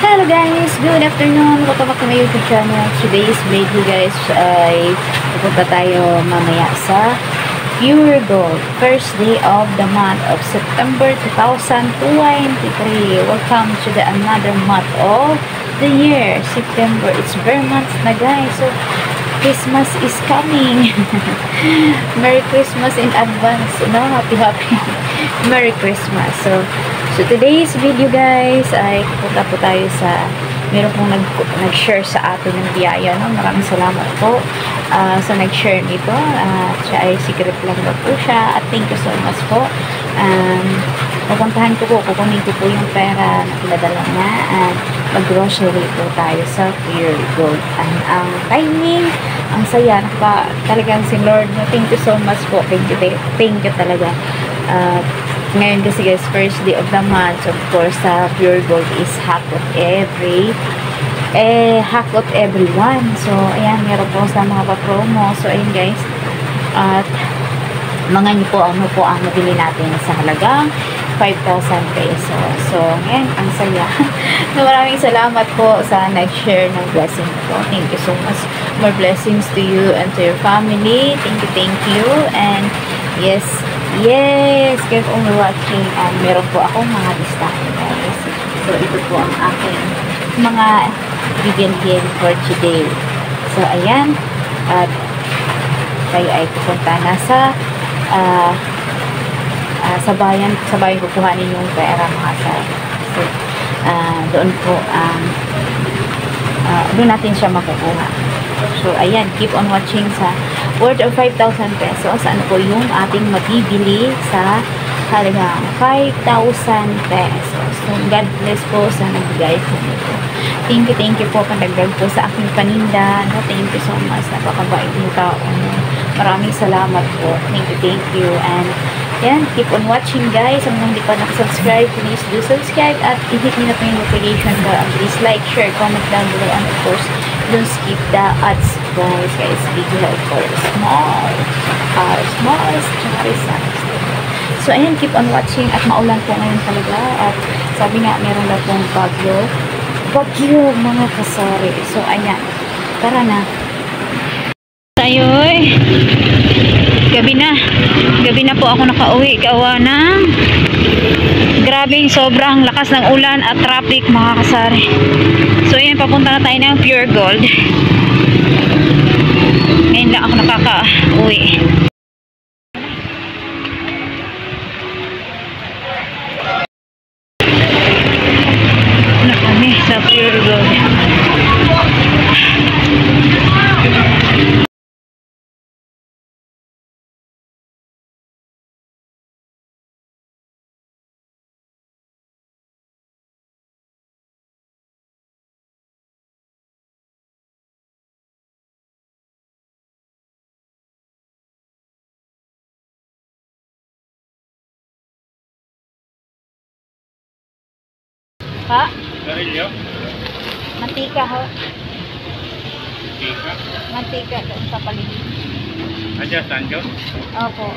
Hello guys! Good afternoon! Welcome back to my YouTube channel. Today's video guys ay pupunta tayo mamaya sa Pure Gold. First day of the month of September 2023. Welcome to the another month of the year. September. It's bare months na guys. So, Christmas is coming. Merry Christmas in advance. No? Happy Merry Christmas. So today's video guys ay pupunta po tayo sa meron pong nag-share sa atin ng biyaya. No? Maraming salamat po sa nag-share nito. Siya ay secret lang daw po siya. At thank you so much po. Pupuntahan ko po, kukunin ko po yung pera na pinadala niya and mag-grocery po tayo sa Pure Gold. And ang timing, ang saya, talagang si Lord, thank you so much po. Thank you talaga. Ngayon kasi guys, first day of the month, of course, sa Pure Gold is half of everyone. So, ayan, meron po sa mga pa-promo. So, ayan guys, at mga niyo po ang mabili natin sa halagang 5,000 pesos. So, ngayon, ang saya. Maraming salamat po sa nag-share ng blessing po. Thank you so much. More blessings to you and to your family. Thank you. And, yes, keep on watching. And meron po akong mga listahan, guys. So, ito po ang aking mga bibigyan for today. So, ayan. At, tayo ay pupunta na sa bayan kukuhanin yung pera mga sir. So, doon po doon natin siya makukuha. So, ayan, keep on watching sa worth of 5,000 pesos. Ano po yung ating mabibili sa halagang 5,000 pesos. So, God bless po sa nagbigay po nito. Thank you po pandagdag po sa aking paninda. No, thank you so much. Napakabait yung tao. Maraming salamat po. Thank you. And yan, keep on watching guys. Kung hindi pa nakasubscribe, please do subscribe at i-hit nyo na po yung notification bell. Please like, share, comment down below, and of course, don't skip the ads guys. Big help for small size. So ayan, keep on watching at maulan po ngayon talaga at sabi nga meron daw pong bagyo mga kasari. So ayan, tara na tayo. Gabi na po ako nakauwi. Kawa na. Grabing sobrang lakas ng ulan at traffic mga kasari. So ayan, papunta na tayo ng Pure Gold. Ngayon lang ako nakaka-uwi. Na kami sa Pure Gold. Ha? Garilyo? Mantika ho. Mantika? Mantika sa paligid. Aja, Sanjo? Opo.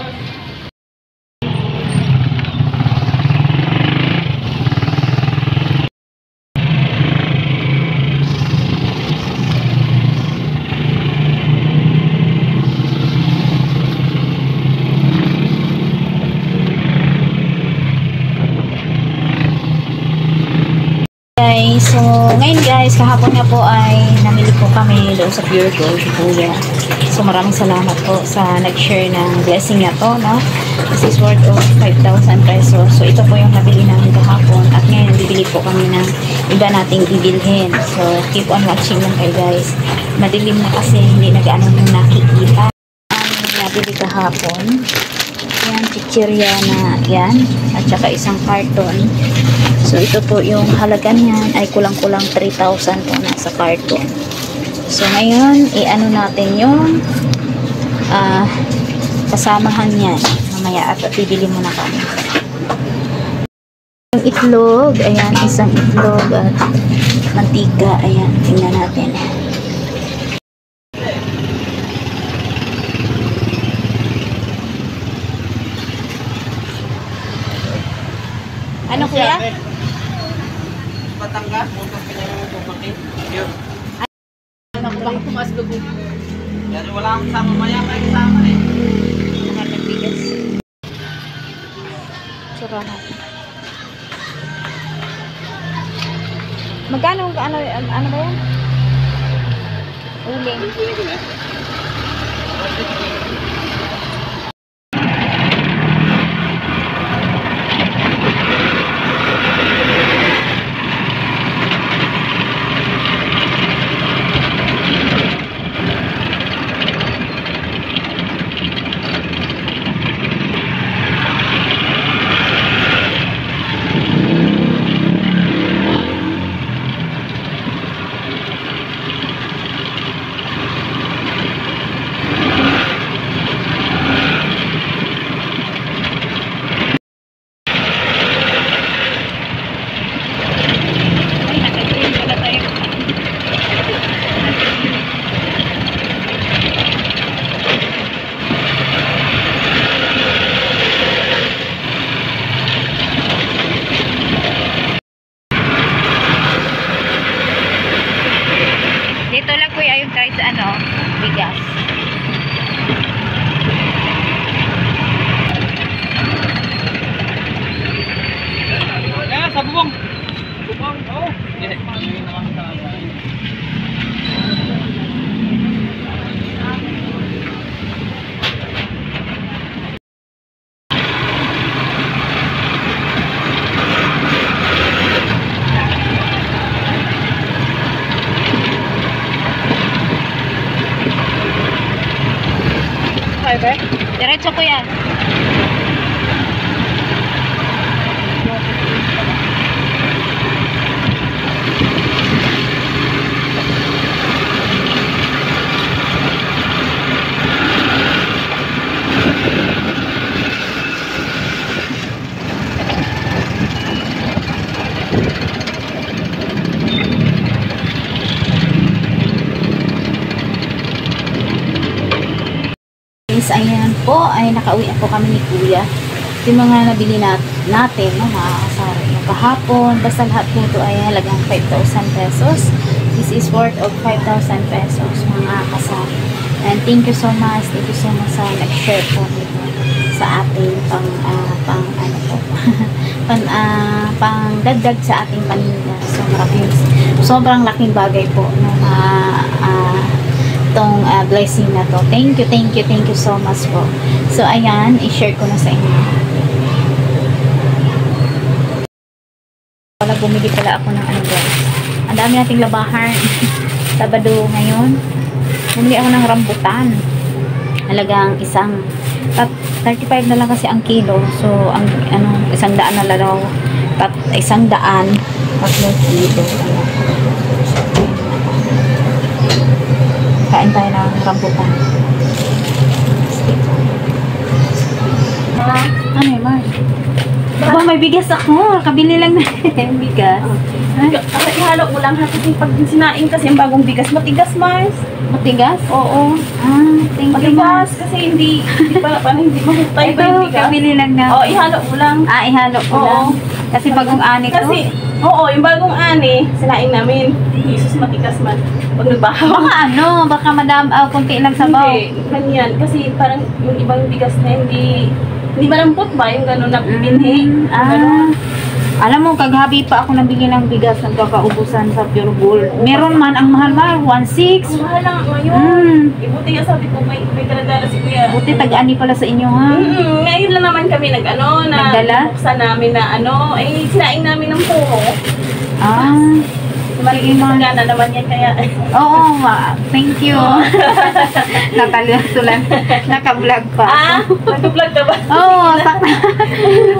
So, ngayon guys, kahapon nga po ay namili po kami doon sa Pure Gold, Kuya. So, maraming salamat po sa nag-share ng blessing na to, no? This is worth of 5,000 pesos. So, ito po yung nabili namin kahapon. At ngayon, bibili po kami ng iba nating bibilhin. So, keep on watching lang kayo guys. Madilim na kasi, hindi nag-ano nung nakikita. Ang nabili kahapon. Yan, chichirya na yan. At saka isang karton. So, ito po yung halaga niyan ay kulang-kulang 3,000 po na sa karton. So, ngayon, i-ano natin yung kasamahan niyan. Mamaya at bibili muna kami. Yung itlog, ayan, isang itlog at mantika, ayan, tingnan natin. Ano kuya? Batangas, bukas ka niya yung bubaki. Yun. Baka pumasok ko. Yan, wala akong kasama. Maya kayo kasama eh. Mahal ng bigas. Sura natin. Magkano ano ba yan? Uling. Dito lang kuya yung kahit sa ano, bigas. Yan, sa bubong. Bubong, oo. Yes. Yun naman sa akin. Fiber? Diretso ko yan. Ayan po, ay nakauwi po kami ni Kuya. Yung mga nabili natin, no, mga kasara yung kahapon. Basta lahat po ito ay halagang 5,000 pesos. This is worth of 5,000 pesos, mga kasara. And thank you so much sa nag-share po nito sa ating ano po, pang dagdag sa ating paninda. So, sobrang laking bagay po, no, itong blessing na to. Thank you so much po. So, ayan, i-share ko na sa inyo. Bumili pala ako ng ano guys. Ang dami nating labahan. Sabado ngayon. Bumili ako ng rambutan. Halagang 35 na lang kasi ang kilo. So, ang $100 na lang. 100, 3 kilo. Kain tayo ng rambutan. Ano yun, Mar? Aba, may bigas ako. Kabili lang na bigas. Kasi ihalo mo lang kasi pag sinaing kasi yung bagong bigas, matigas, Mars. Matigas? Oo. Thank you, Matigas kasi hindi hindi mahutay Ito, pa yung bigas. kabili lang na. Oo, ihalo mo lang. Ihalo ko Oo. lang. Kasi bagong ani to. Kasi, oo, yung bagong ani, sinaing namin. Jesus, matigas man. Pag nagbahaw. Baka kunti lang sabaw. Hindi, ganyan. Kasi parang yung ibang bigas na hindi malambot ba yung gano'n na binhi? Alam mo, kaghabi pa ako nabili ng bigas ng kakaubusan sa Pure Gold. Meron man, ang mahal-mahal, 1.6. Ang mahal lang ngayon. Ibuti nga sabi ko, may daladala si Kuya. Buti tag-ani pala sa inyo, ha? Ngayon lang naman kami Nagdala? buksan namin na sinaing namin ng puro. Sige, ma. Magana naman yan kaya. Oo, ma. Thank you. Nakalasulan. Naka-vlog pa. Nag-vlog ka ba? Oo,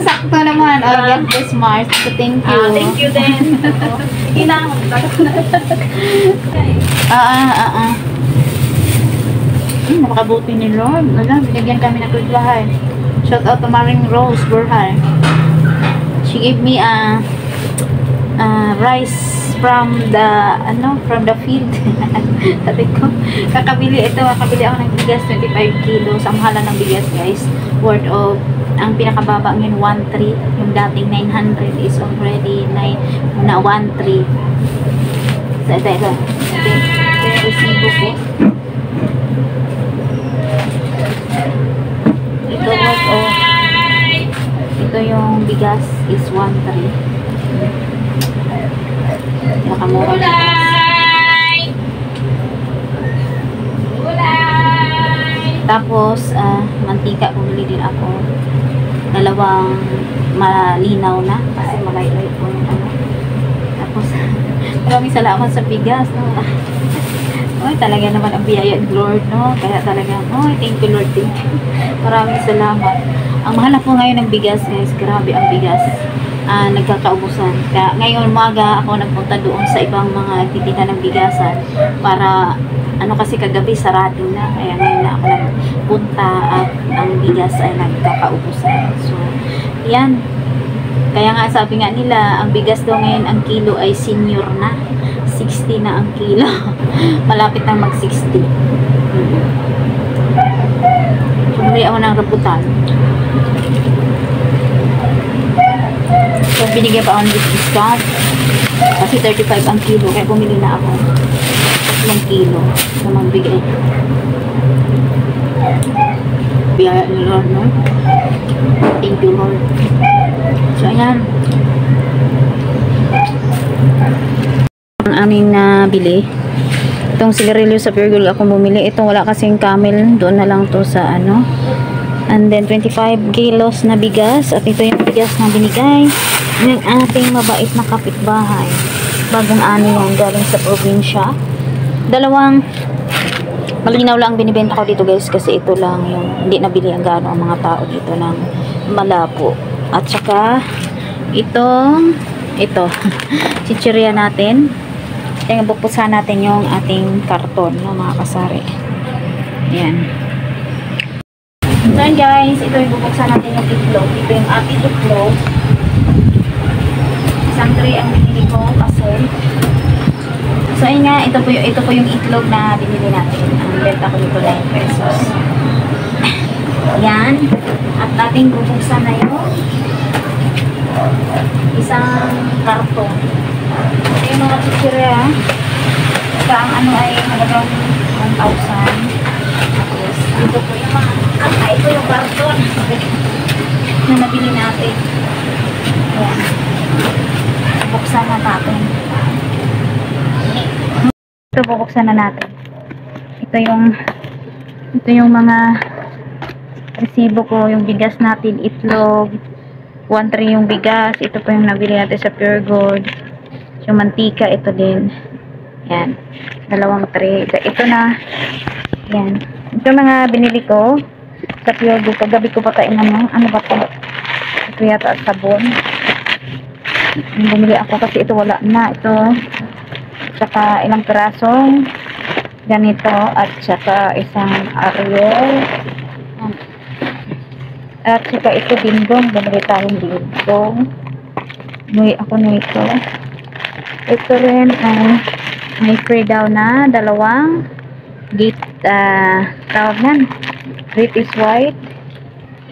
sakto naman. God bless, Mars. So, thank you. Thank you din. Sige na. Napakabuti ni Lord. Binigyan kami ng kutlahay. Shout out to Maring Rose Burhay. She gave me rice from the field. Sabi ko, kakabili ako ng bigas, 25 kilos. Ang mahalan ng bigas, guys. Worth of ang pinakababa ngayon 1.3, yung dating 900 is already na 1.3. So ito yung resibo ko. Ito ito yung bigas is 1.3. Nakamura na. Tapos, mantika, bumili din ako. Dalawang malinaw na. Kasi malay-lay po yung ano. Tapos, maraming salamat sa bigas. No? Oy, talaga naman ang biyaya ng Lord, no? Kaya talaga, thank you Lord, thank you. Maraming salamat. Ang mahal na po ngayon ng bigas, guys. Grabe ang bigas. Nagkakaubusan. Kaya ngayon umaga ako nagpunta doon sa ibang mga titinda ng bigasan para kasi kagabi sarado na, kaya ngayon na ako nagpunta at ang bigas ay nagkakaubusan. So yan, kaya nga sabi nga nila ang bigas daw ngayon ang kilo ay senior na, 60 na ang kilo. Malapit na mag 60. Bumili ako ng rambutan. So, binigyan pa ako ng discount. Kasi 35 ang kilo. Kaya bumili na ako. 3 kilo. Namang bigay. Biyaya ni Lord, no? Thank you, Lord. So, ayan. Ang aming nabili. Itong sigarilyo sa Pure Gold ako bumili. Itong wala kasing camel. Doon na lang to sa ano. And then 25 kilos na bigas. At ito yung bigas na binigay ng ating mabait na kapitbahay. Bagong ani yan, galing sa probinsya. Dalawang malinaw lang binibenta ko dito, guys, kasi ito lang yung hindi nabili ang gano ang mga tao dito ng Malabo. At saka ito chichirya natin. Tingnan, bubuksan natin yung ating karton, no, mga kasari. Ayan. So guys, ito yung bubuksan natin yung itlog. Ito yung ating itlog. Isang tray ang binili ko kasi. So ayun nga, ito po yung itlog na binili natin. Ang benta ko nito 9 pesos. Yan. At ating bubuksan na yung isang karton. Ito yung mga chichirya. Ito ang ano ay halagang 1,000. Tapos ito po yung mga ito yung karton na nabili natin. Ayan. Buksan na natin. Ito, bubuksan na natin. Ito yung mga resibo ko, yung bigas natin, itlog, 1.3 yung bigas. Ito po yung nabili natin sa Pure Gold. Yung mantika, ito din. Yan. 2 tray. Ito na. Yan. Ito mga binili ko sa Pure Gold. Kagabi ko pa kainan, ano ba ito? Ito yata at sabon. Bumili ako kasi ito wala na. Ito. Tsaka ilang pirasong ganito. At tsaka isang Ariel. At tsaka ito dinggong. Bumili tayong dinggong. Nuwi ako nito. Ito rin ay may free daw na 2 gate tawag nan. British white.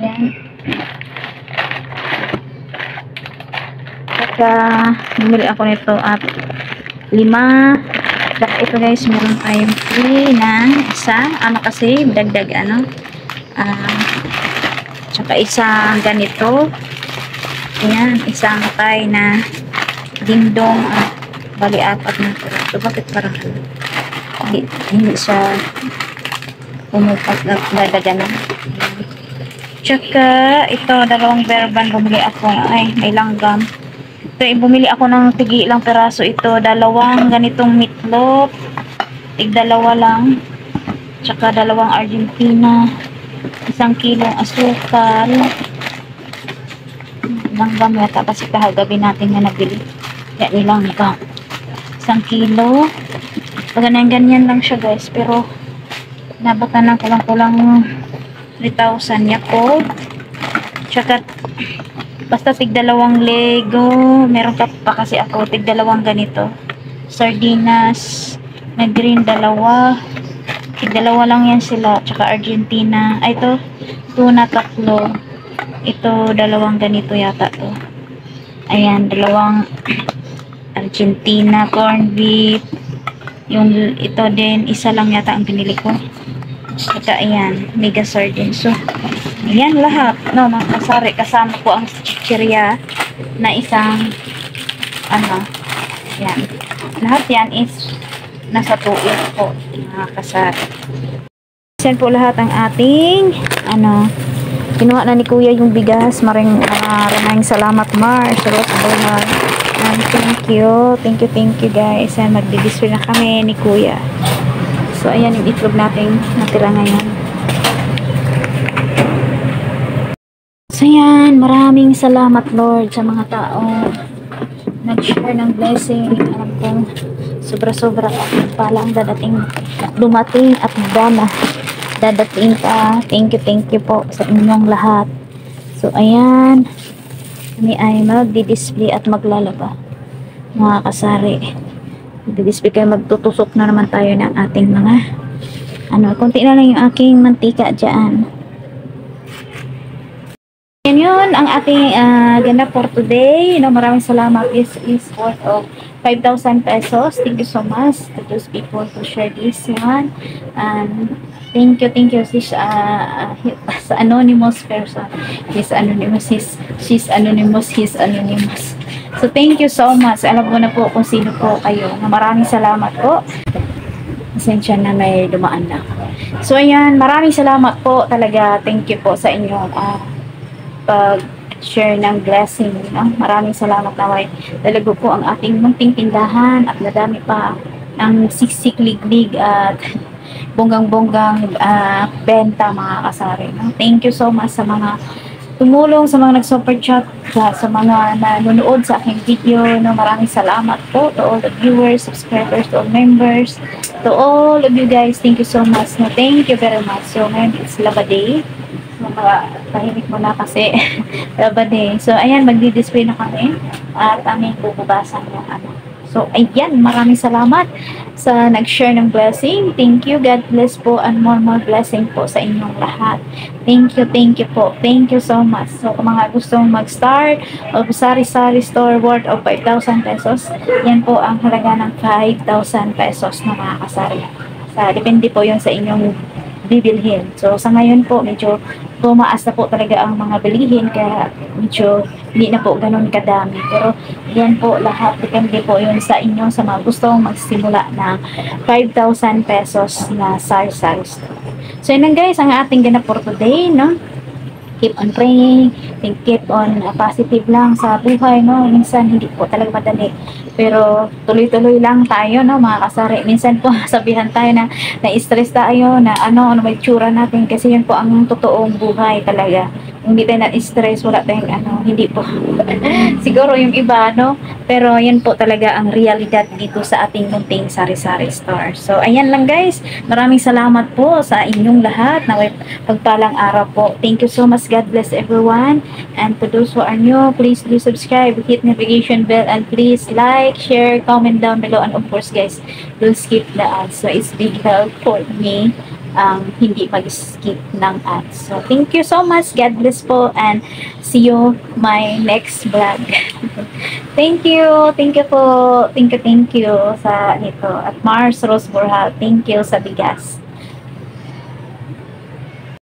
Yan. Tsaka bumili ako nito at 5. Tsaka ito guys, meron tayong free na isa. Ano kasi, dagdag ano. Tsaka isang ganito. Ayan, isang tay na dingdong. Bali 4 na ito. So, bakit parang hindi siya pumupat na dadagan na. Tsaka ito, 2 verban bumili ako. Ay, may langgam. Ito, bumili ako ng tigi ilang peraso ito. 2 ganitong meatloaf. Tig 2 lang. Tsaka 2 Argentina. 1 kilong asukal. Langgam yata kasi kahagabi natin na nabili. Kaya nilanggam. 1 kilo. Ganyan lang siya guys. Pero nabatan ng kulang-kulang 3,000 Yakult. Tsaka basta tig 2 Lego. Meron ka pa kasi ako tig 2 ganito. Sardinas na green 2. Tig 2 lang yan sila. Tsaka Argentina. Ay ito, tuna 3. Ito, dalawang ganito yata to. Ayan, dalawang Argentina corned beef. Yung ito din, isa lang yata ang pinili ko. Saka ayan, mega sardine. So, ayan lahat. No, mga kasari. Kasama po ang chichirya na isang yan. Lahat yan is nasa tuig po, mga kasari. Yan po lahat ang ating kinuha na ni Kuya yung bigas. Maraming salamat, Mars. Thank you guys. And magdi-display na kami ni Kuya. So ayan yung itlog natin natira ngayon. So yan, maraming salamat Lord sa mga tao nag-share ng blessing. Alam kong sobra-sobra pala ang dumating at dadating pa. Thank you po sa inyong lahat. So ayan, kami ay magdi-display at maglalaba, mga kasari. Magdi-display kayo, magtutusok na naman tayo ng ating mga konti na lang yung aking mantika dyan. Yun ang ating ganap for today. Maraming salamat. This is worth of 5,000 pesos. Thank you so much to those people who share this one. And thank you sis sa anonymous person. She's anonymous. So thank you so much. Alam ko na po kung sino po kayo. Maraming salamat po. Pasensya na may dumaan na. So ayan, maraming salamat po talaga. Thank you po sa inyong pag-share ng blessing. Maraming salamat na talaga po ang ating munting tindahan at nadami pa ang siksik, liglig at bonggang-bonggang benta, mga kasari. Thank you so much sa mga tumulong, sa mga nag-super chat, sa mga nanonood sa aking video. Maraming salamat po to all the viewers, subscribers, to all members, to all of you guys. Thank you so much. Thank you very much. So ngayon it's Laba Day. Tahimik mo na kasi Laba Day. So ayan, magdi-display na kami at aming bububasan yung So ayan, maraming salamat sa nag-share ng blessing. Thank you, God bless po, and more blessing po sa inyong lahat. Thank you po. Thank you so much. So kung mga gustong mag-start of sari-sari store worth of 5,000 pesos, yan po ang halaga ng 5,000 pesos na mga kasari. Depende po yun sa inyong bibilhin. So sa ngayon po medyo tumaas na po talaga ang mga bilihin, kaya medyo hindi na po ganun kadami. Pero yan po lahat, depende po yun sa inyo, sa mga gustong magsimula ng 5,000 pesos na sari-sari store. So yun lang guys ang ating ganap for today, keep on praying, keep on positive lang sa buhay, minsan hindi po talaga madali, pero tuloy-tuloy lang tayo, mga kasari. Minsan po sabihan tayo na na-stress tayo na ano may tsura natin, kasi yun po ang totoong buhay talaga. Hindi tayo na-stress, wala tayong hindi po siguro yung iba, pero yan po talaga ang realidad dito sa ating munting sari-sari store. So ayan lang guys, maraming salamat po sa inyong lahat, na pagpalang araw po. Thank you so much. God bless everyone, and to those who are new, please do subscribe, hit notification bell, and please like, share, comment down below, and of course guys, don't skip the ads. So it's big help for me hindi mag-skip ng ads. So thank you so much. God bless po, and see you my next vlog. Thank you po. Thank you sa nito. At Mars Rose Borjal, thank you sa bigas.